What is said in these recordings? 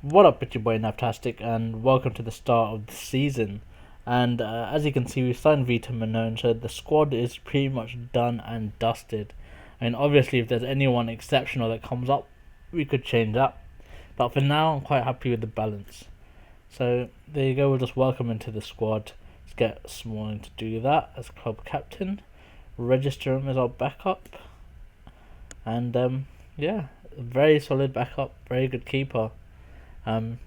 What up, it's your boy Navtastic, and welcome to the start of the season. And as you can see, we've signed Vita Manone, so the squad is pretty much done and dusted. And obviously, if there's anyone exceptional that comes up, we could change that. But for now, I'm quite happy with the balance. So there you go. We'll just welcome into the squad. Let's get Smalling to do that as club captain. Register him as our backup, and yeah, very solid backup, very good keeper. Um,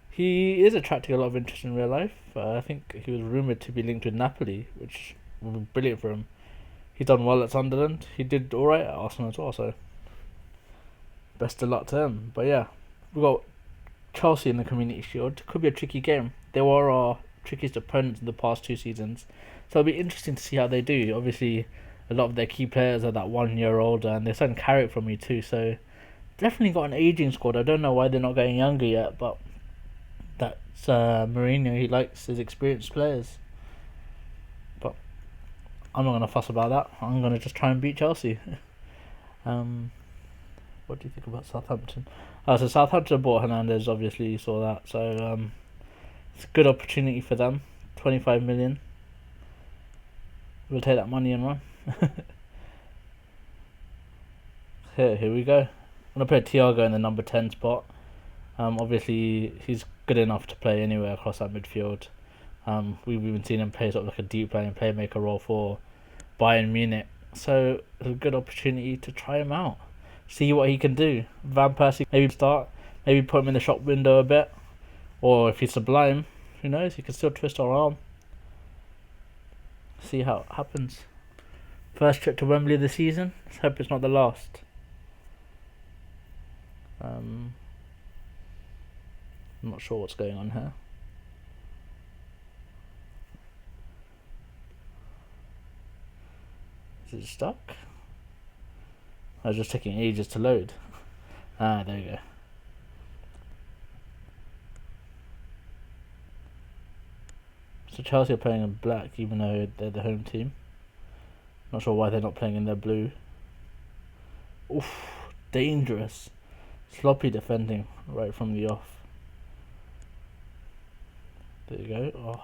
he is attracting a lot of interest in real life. I think he was rumoured to be linked with Napoli, which would be brilliant for him. He's done well at Sunderland. He did alright at Arsenal as well, so best of luck to him. But yeah, we've got Chelsea in the Community Shield. Could be a tricky game. They were our trickiest opponents in the past 2 seasons, so it'll be interesting to see how they do. Obviously, a lot of their key players are that 1 year older, and they're starting Carrick from me too, so definitely got an aging squad. I don't know why they're not getting younger yet, but that's Mourinho. He likes his experienced players. But I'm not going to fuss about that. I'm going to just try and beat Chelsea. What do you think about Southampton? So Southampton bought Hernandez, obviously you saw that. So it's a good opportunity for them. 25 million. We'll take that money and run. Here we go. I'm going to put Thiago in the number 10 spot. Obviously, he's good enough to play anywhere across that midfield. We've even seen him play sort of like a deep playing playmaker role for Bayern Munich. So it's a good opportunity to try him out. See what he can do. Van Persie maybe start. Maybe put him in the shop window a bit. Or if he's sublime, who knows? He can still twist our arm. See how it happens. First trip to Wembley this season. Let's hope it's not the last. I'm not sure what's going on here. Is it stuck? I was just taking ages to load. There we go. So Chelsea are playing in black even though they're the home team. Not sure why they're not playing in their blue. Oof, dangerous. Sloppy defending right from the off. There you go. Oh.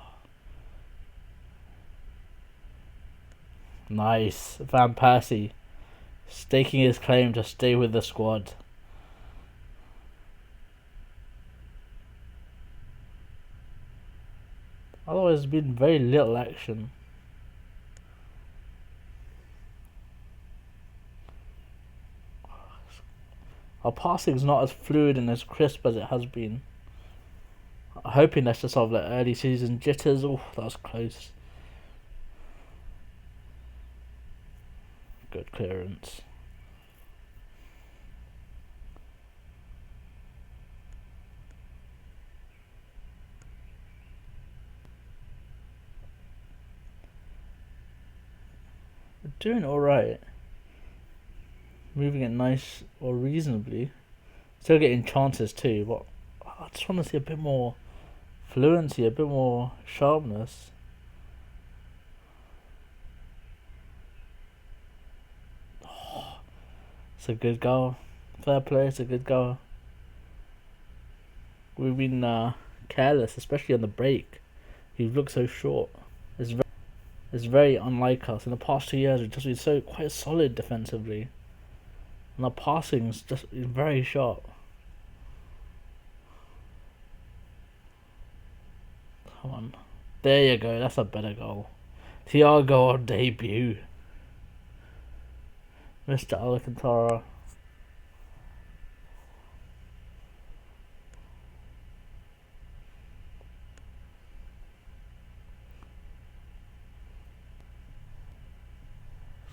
Nice. Van Persie staking his claim to stay with the squad. Otherwise, there's been very little action. Our passing's not as fluid and as crisp as it has been. I'm hoping that's just sort of like early season jitters. Oh, that was close. Good clearance. We're doing alright. Moving it nice or reasonably. Still getting chances too, but I just want to see a bit more fluency, a bit more sharpness. Oh, it's a good goal. Fair play, it's a good goal. We've been careless, especially on the break. He looked so short. It's very unlike us. In the past 2 years, we've just been quite solid defensively. And our passing's just very sharp. Come on. There you go, that's a better goal. Thiago on debut. Mr. Alcantara.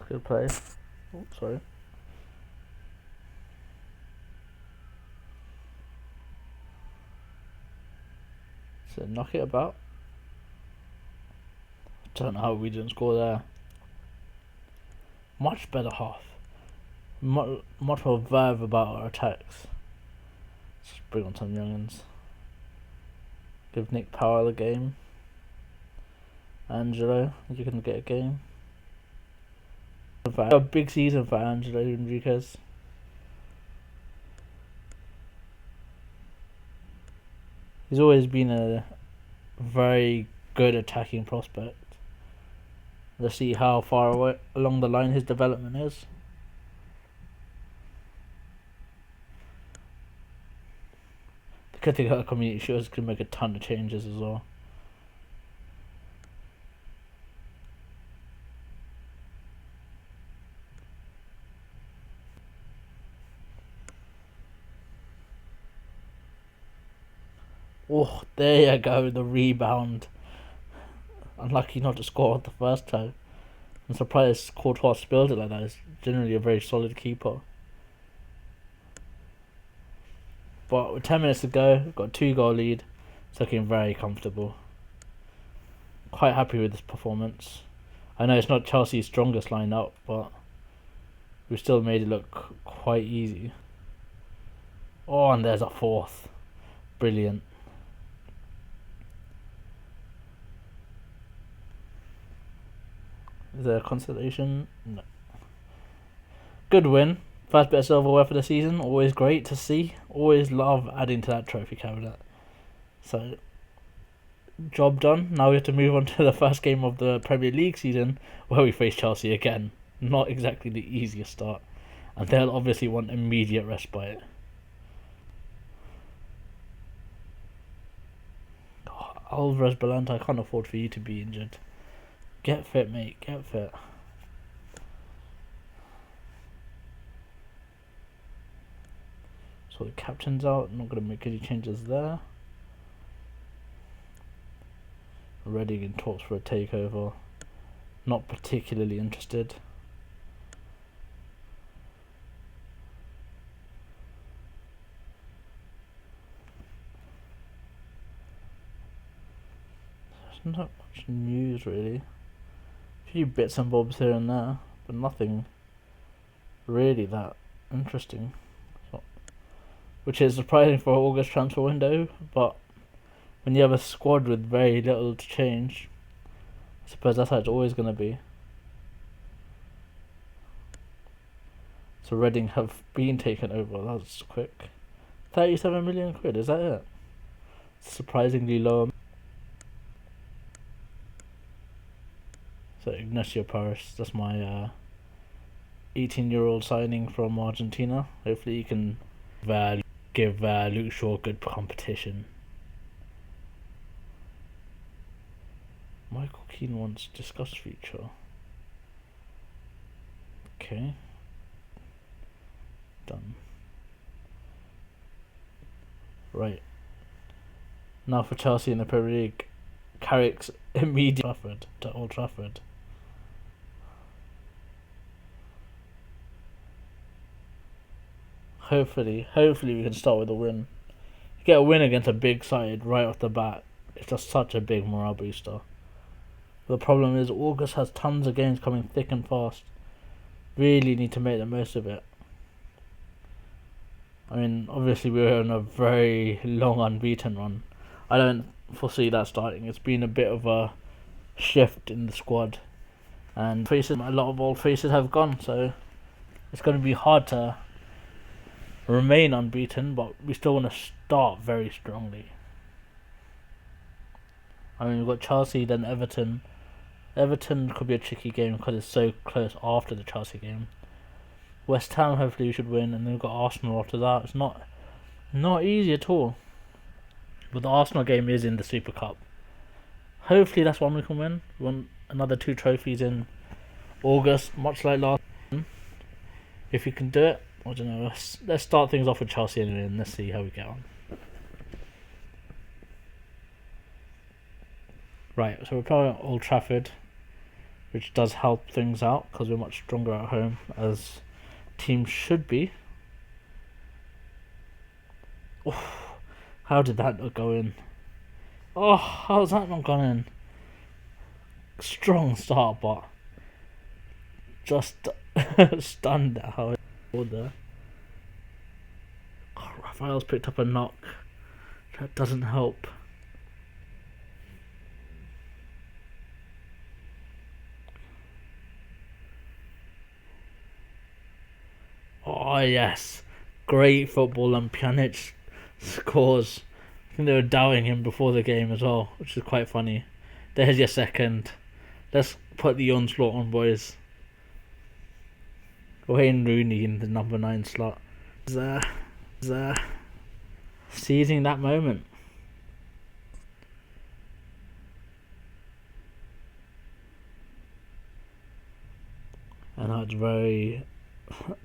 Good play. Oh, sorry. So knock it about. Don't know how we didn't score there. Much better half. Much more verve about our attacks. Let's bring on some youngins. Give Nick Powell a game. Angelo, you can get a game. A big season for Angelo Enriquez. He's always been a very good attacking prospect. Let's see how far away along the line his development is. The good thing about community shows can make a ton of changes as well. Oh, there you go, the rebound. Unlucky not to score the first time. I'm surprised Courtois spilled it like that. He's generally a very solid keeper. But with 10 minutes to go, we've got a 2-goal lead. It's looking very comfortable. Quite happy with this performance. I know it's not Chelsea's strongest lineup, but we still made it look quite easy. Oh, and there's a fourth. Brilliant. Is there a consolation? No. Good win. First bit of silverware for the season. Always great to see. Always love adding to that trophy cabinet. So, job done. Now we have to move on to the first game of the Premier League season, where we face Chelsea again. Not exactly the easiest start. And they'll obviously want immediate respite. Oh, Alvarez Balanta, I can't afford for you to be injured. Get fit, mate. Get fit. So the captain's out. Not going to make any changes there. Reading in talks for a takeover. Not particularly interested. There's not much news really. A few bits and bobs here and there, but nothing really that interesting. Which is surprising for August transfer window, but when you have a squad with very little to change, I suppose that's how it's always going to be. So Reading have been taken over. That was quick. 37 million quid, is that it? Surprisingly low. So Ignacio Paris, that's my 18-year-old signing from Argentina. Hopefully he can give Luke Shaw good competition. Michael Keane wants discuss feature. Okay. Done. Right. Now for Chelsea in the Premier League. Carrick's immediate to Old Trafford. Hopefully we can start with a win. Get a win against a big side right off the bat. It's just such a big morale booster. The problem is August has tons of games coming thick and fast. Really need to make the most of it. I mean, obviously we're on a very long unbeaten run. I don't foresee that starting. It's been a bit of a shift in the squad. And a lot of old faces have gone, so it's going to be hard to remain unbeaten, but we still want to start very strongly. I mean, we've got Chelsea, then Everton. Everton could be a tricky game because it's so close after the Chelsea game. West Ham, hopefully we should win, and then we've got Arsenal after that. It's not easy at all. But the Arsenal game is in the Super Cup. Hopefully that's one we can win. We want another 2 trophies in August, much like last time. If we can do it, I don't know. Let's start things off with Chelsea anyway, and let's see how we get on. Right, so we're playing at Old Trafford, which does help things out because we're much stronger at home, as teams should be. Oh, how did that not go in? Oh, how's that not gone in? Strong start, but just stunned at how it scored there. Oh, Raphael's picked up a knock. That doesn't help. Oh yes, great football, and Pjanic scores think they were doubting him before the game as well, which is quite funny. There's your second. Let's put the onslaught on, boys. Wayne Rooney in the number 9 slot. Seizing that moment. And now it's very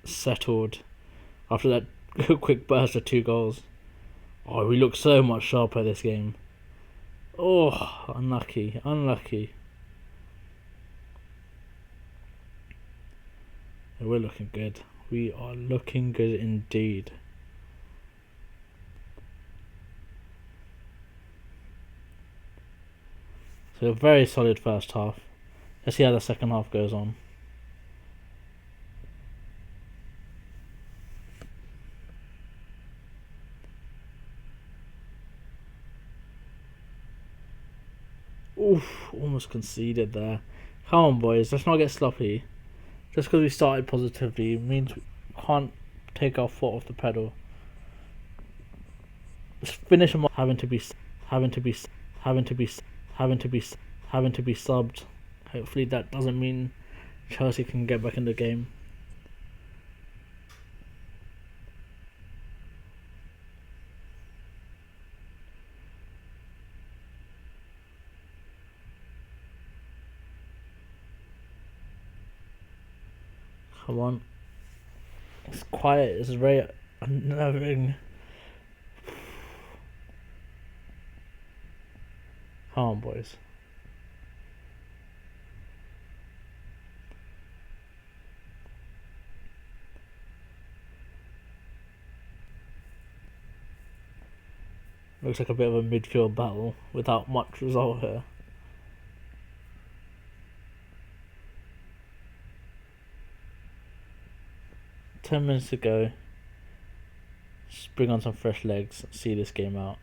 settled after that quick burst of 2 goals. Oh, we look so much sharper this game. Oh, unlucky. We're looking good. We are looking good indeed. So a very solid first half. Let's see how the second half goes on. Oof, almost conceded there. Come on, boys, let's not get sloppy. Just because we started positively means we can't take our foot off the pedal. Let's finish them off. Having to be subbed. Hopefully that doesn't mean Chelsea can get back in the game. Come on. It's quiet. It's very unnerving. Come on, boys. Looks like a bit of a midfield battle without much result here. Ten minutes to go. Just bring on some fresh legs and see this game out.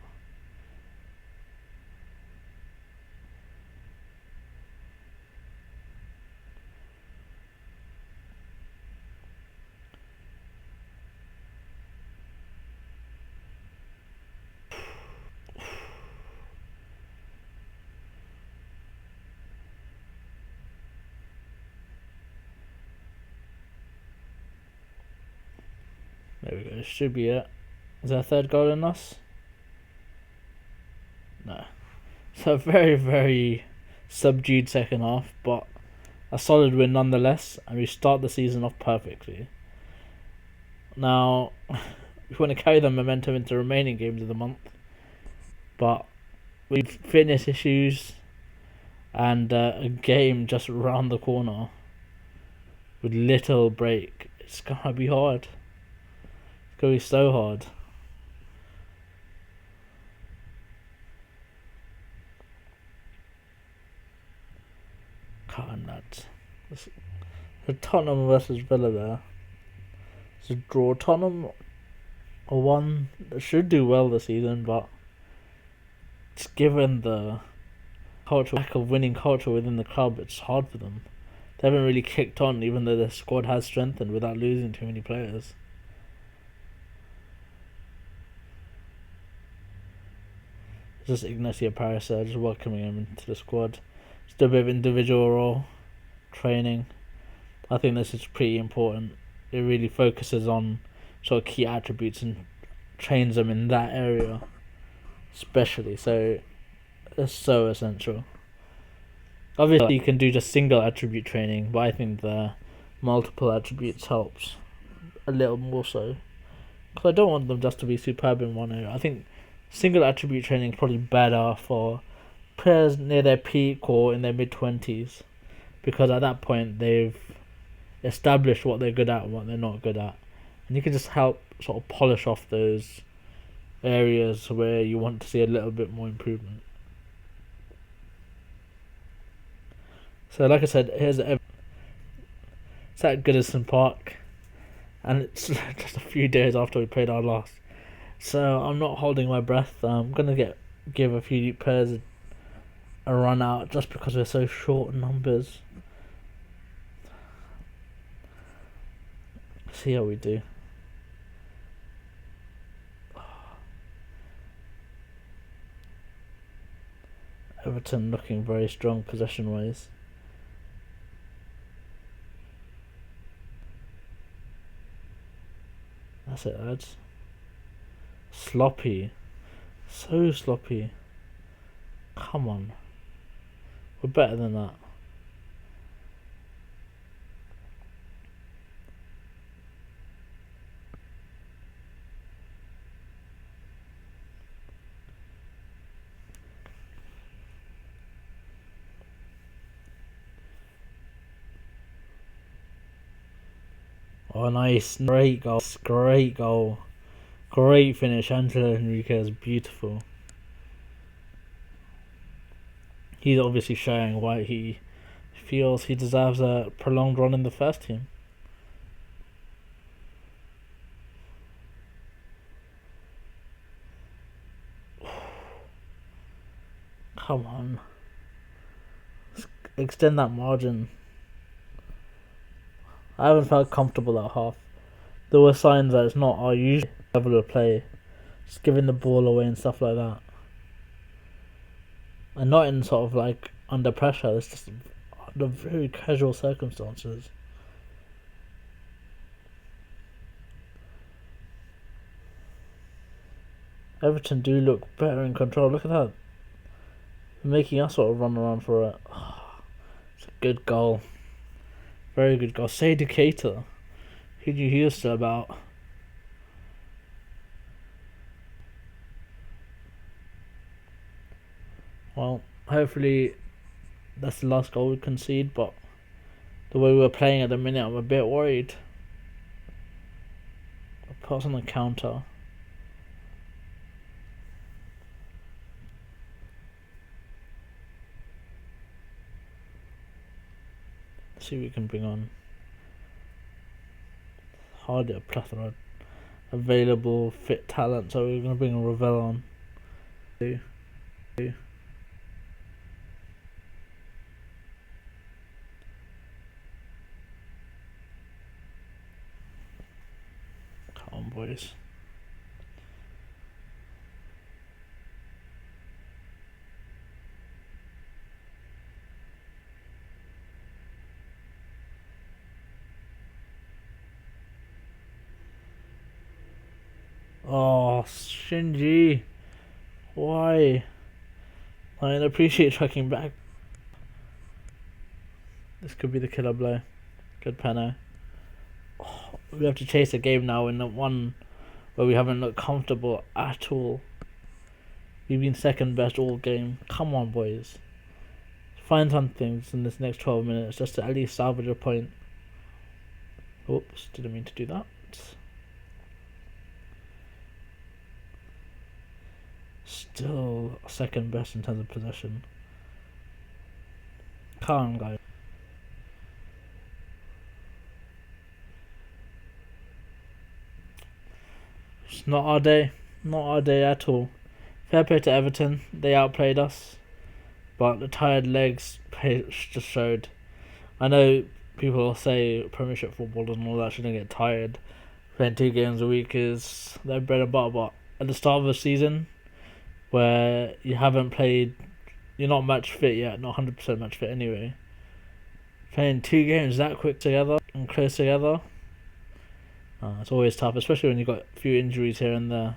There we go, this should be it. Is there a third goal in us? No. So a very, very subdued second half, but a solid win nonetheless, and we start the season off perfectly. Now, we want to carry the momentum into the remaining games of the month, but with fitness issues and a game just around the corner with little break, it's gonna be hard. It's gonna be so hard. Can't that. The Tottenham versus Villa there. It's a draw. Tottenham are one that should do well this season, but just given the lack of winning culture within the club, it's hard for them. They haven't really kicked on, even though their squad has strengthened without losing too many players. Just Ignacio Paris there, just welcoming him into the squad. Just a bit of individual role, training. I think this is pretty important. It really focuses on sort of key attributes and trains them in that area, especially. So it's so essential. Obviously, you can do just single attribute training, but I think the multiple attributes helps a little more so. Because I don't want them just to be superb in one area. I think single attribute training is probably better for players near their peak or in their mid-20s, because at that point they've established what they're good at and what they're not good at, and you can just help sort of polish off those areas where you want to see a little bit more improvement. So like I said, it's at Goodison Park, and it's just a few days after we played our last. So I'm not holding my breath. I'm gonna give a few players a run out just because we're so short in numbers. See how we do. Everton looking very strong possession-wise. That's it, lads. Sloppy. So sloppy. Come on. We're better than that. Oh, nice. Great goal. Great goal. Great finish. Angelo Henriquez, beautiful. He's obviously showing why he feels he deserves a prolonged run in the first team. Come on. Let's extend that margin. I haven't felt comfortable at half. There were signs that it's not our usual level of play. Just giving the ball away and stuff like that. And not in sort of like under pressure, it's just under very casual circumstances. Everton do look better in control. Look at that. Making us sort of run around for it. It's a good goal. Very good goal. Say Decatur. Who knew he was still about? Well, hopefully that's the last goal we concede, but the way we're playing at the minute, I'm a bit worried. Put us on the counter. Let's see what we can bring on. Hardly a plethora available fit talent, so we're going to bring Ravel on. Come on, boys. Oh, Shinji. Why? I appreciate tracking back. This could be the killer blow. Good penno. Oh, we have to chase a game now in the one where we haven't looked comfortable at all. We've been second best all game. Come on, boys. Find something in this next 12 minutes just to at least salvage a point. Oops, didn't mean to do that. Still second best in terms of possession. Come on, guys. It's not our day. Not our day at all. Fair play to Everton. They outplayed us. But the tired legs just showed. I know people will say Premiership football and all that shouldn't get tired. Playing 2 games a week is their bread and butter. But at the start of the season, where you haven't played, you're not match fit yet, not 100% match fit anyway. Playing 2 games that quick together and close together, it's always tough, especially when you've got a few injuries here and there.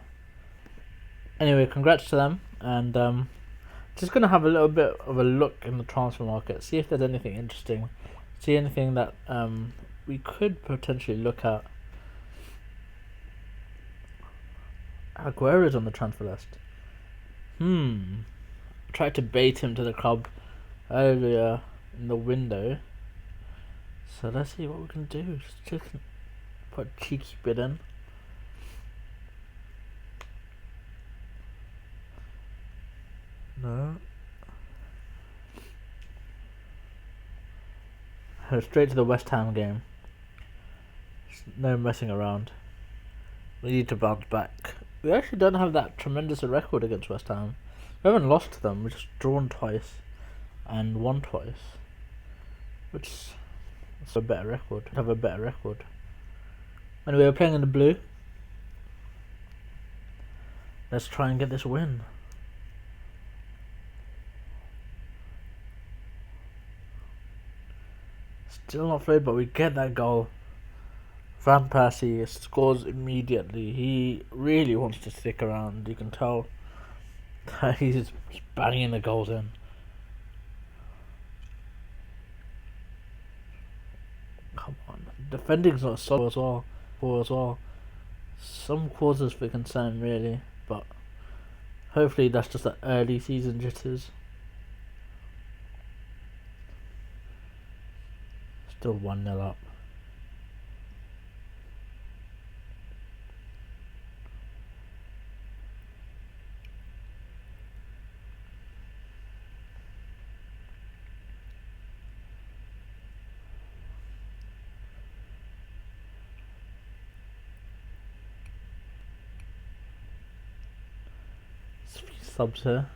Anyway, congrats to them, and just going to have a little bit of a look in the transfer market, see if there's anything interesting, see anything that we could potentially look at. Aguero's on the transfer list. Tried to bait him to the club earlier in the window. So let's see what we can do. Just put a cheeky bid in. No. Straight to the West Ham game. No messing around. We need to bounce back. We actually don't have that tremendous a record against West Ham. We haven't lost to them. We've just drawn twice and won twice, which is a better record. Have a better record. Anyway, we're playing in the blue. Let's try and get this win. Still not afraid, but we get that goal. Van Persie scores immediately. He really wants to stick around. You can tell he's just banging the goals in. Come on, defending's not solid as well. Some causes for concern, really, but hopefully that's just the early season jitters. Still 1-0 up. Subs here.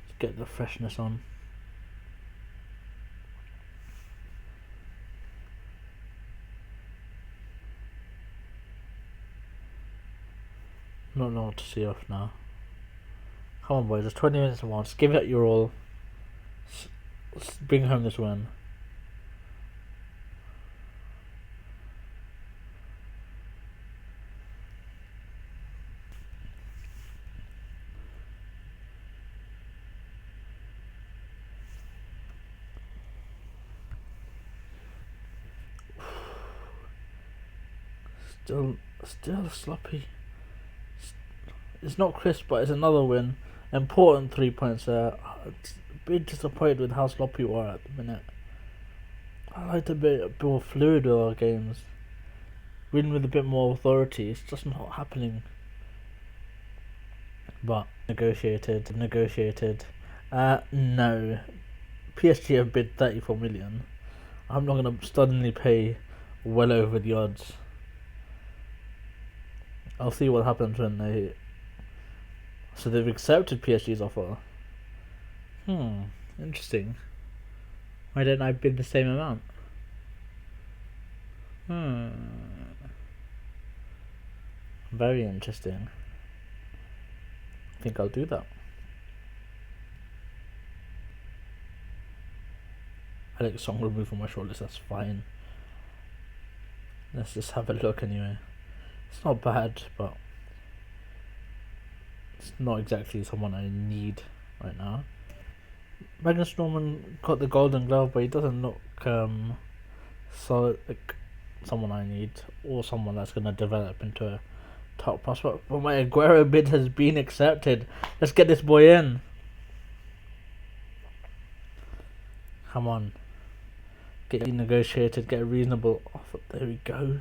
Let's get the freshness on. Not know what to see off now. Come on, boys. It's 20 minutes more. Just give it your all. Let's bring home this win. Still sloppy. It's not crisp, but it's another win. Important 3 points there. It's a bit disappointed with how sloppy we are at the minute. I like to be a bit more fluid with our games. Win with a bit more authority. It's just not happening. But negotiated. No. PSG have bid 34 million. I'm not going to suddenly pay well over the odds. I'll see what happens when they... So they've accepted PSG's offer. Interesting. Why don't I bid the same amount? Very interesting. I think I'll do that. Alex Song removed from my shortlist, that's fine. Let's just have a look anyway. It's not bad, but it's not exactly someone I need right now. Magnus Norman got the Golden Glove, but he doesn't look solid, like someone I need, or someone that's going to develop into a top prospect. But my Aguero bid has been accepted. Let's get this boy in. Come on. Get negotiated, get a reasonable offer. There we go.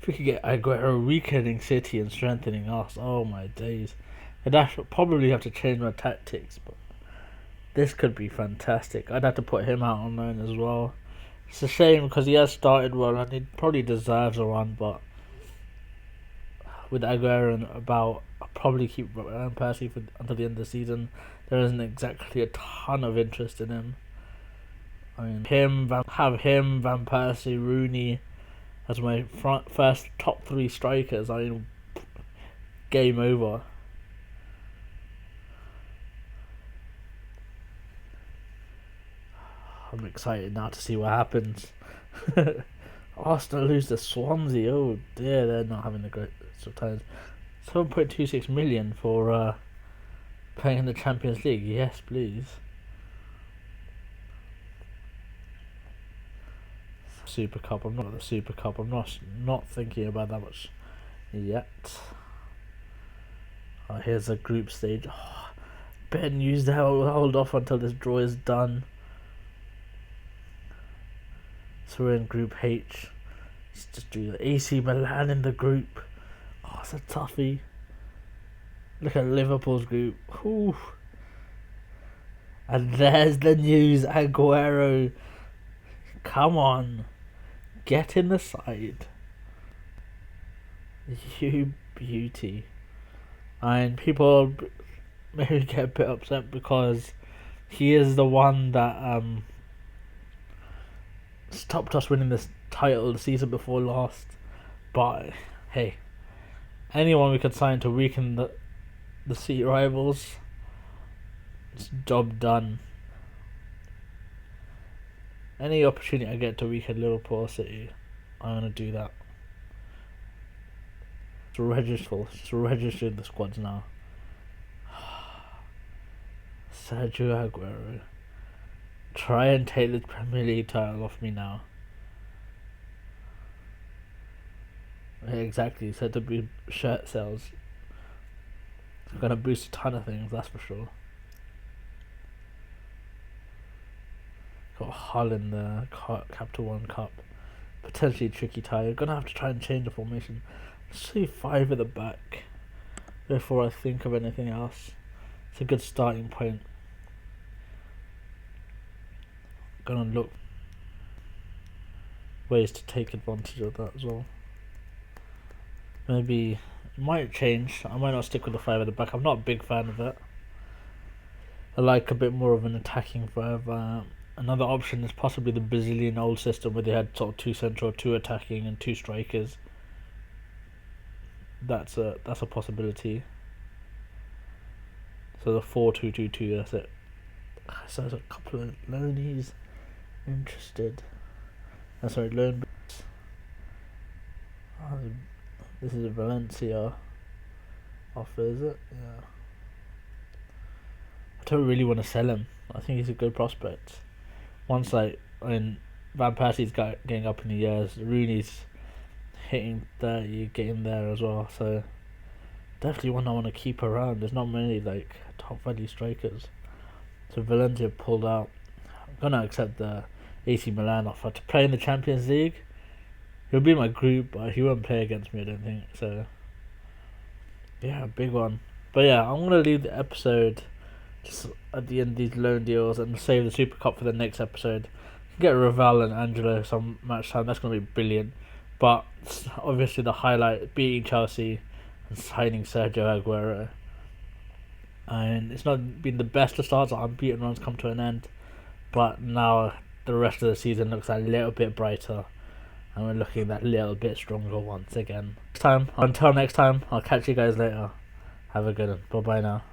If we could get Aguero weakening City and strengthening us, oh my days. I'd probably have to change my tactics, but this could be fantastic. I'd have to put him out on loan as well. It's a shame because he has started well and he probably deserves a run, but with Aguero about, I'll probably keep Persie until the end of the season. There isn't exactly a ton of interest in him. I mean, Van Persie, Rooney as my first top 3 strikers. I mean, game over. I'm excited now to see what happens. Arsenal lose to Swansea. Oh dear, they're not having a great sometimes. 7.26 million for playing in the Champions League. Yes, please. Super Cup. I'm not at the Super Cup. I'm not thinking about that much yet. Here's a group stage. Ben used to hold off until this draw is done. So we're in Group H. Let's just do the AC Milan in the group. Oh, it's a toughie. Look at Liverpool's group. Ooh. And there's the news. Aguero. Come on. Get in the side. You beauty. And people maybe get a bit upset because he is the one that stopped us winning this title the season before last. But hey, anyone we could sign to weaken the City rivals, it's job done. Any opportunity I get to weaken Liverpool or City, I'm gonna do that. It's registering the squads now. Sergio Aguero, try and take the Premier League title off me now. Yeah, exactly, said to be shirt sales. It's gonna boost a ton of things, that's for sure. Got Hull in the Capital One Cup. Potentially tricky tie. You're gonna have to try and change the formation. Let's see 5 at the back before I think of anything else. It's a good starting point. Gonna look ways to take advantage of that as well. Maybe it might change. I might not stick with the 5 at the back. I'm not a big fan of it. I like a bit more of an attacking five. Another option is possibly the Brazilian old system where they had sort of 2 central, 2 attacking, and 2 strikers. That's a possibility. So the 4-2-2-2. That's it. So there's a couple of loanies interested. Sorry, loan. This is a Valencia offer, is it? Yeah. I don't really want to sell him. I think he's a good prospect. Once Van Persie's getting up in the years, Rooney's hitting 30, getting there as well. So definitely one I want to keep around. There's not many top value strikers. So Valencia pulled out. I'm gonna accept the AC Milan offer to play in the Champions League. He'll be in my group, but he won't play against me, I don't think. So yeah, big one. But yeah, I'm gonna leave the episode just at the end of these loan deals and save the Super Cup for the next episode. Get Raval and Angelo some match time. That's gonna be brilliant. But obviously the highlight beating Chelsea and signing Sergio Aguero. And it's not been the best of starts. Unbeaten runs come to an end, but now the rest of the season looks a little bit brighter, and we're looking that little bit stronger once again. Until next time, I'll catch you guys later. Have a good one. Bye bye now.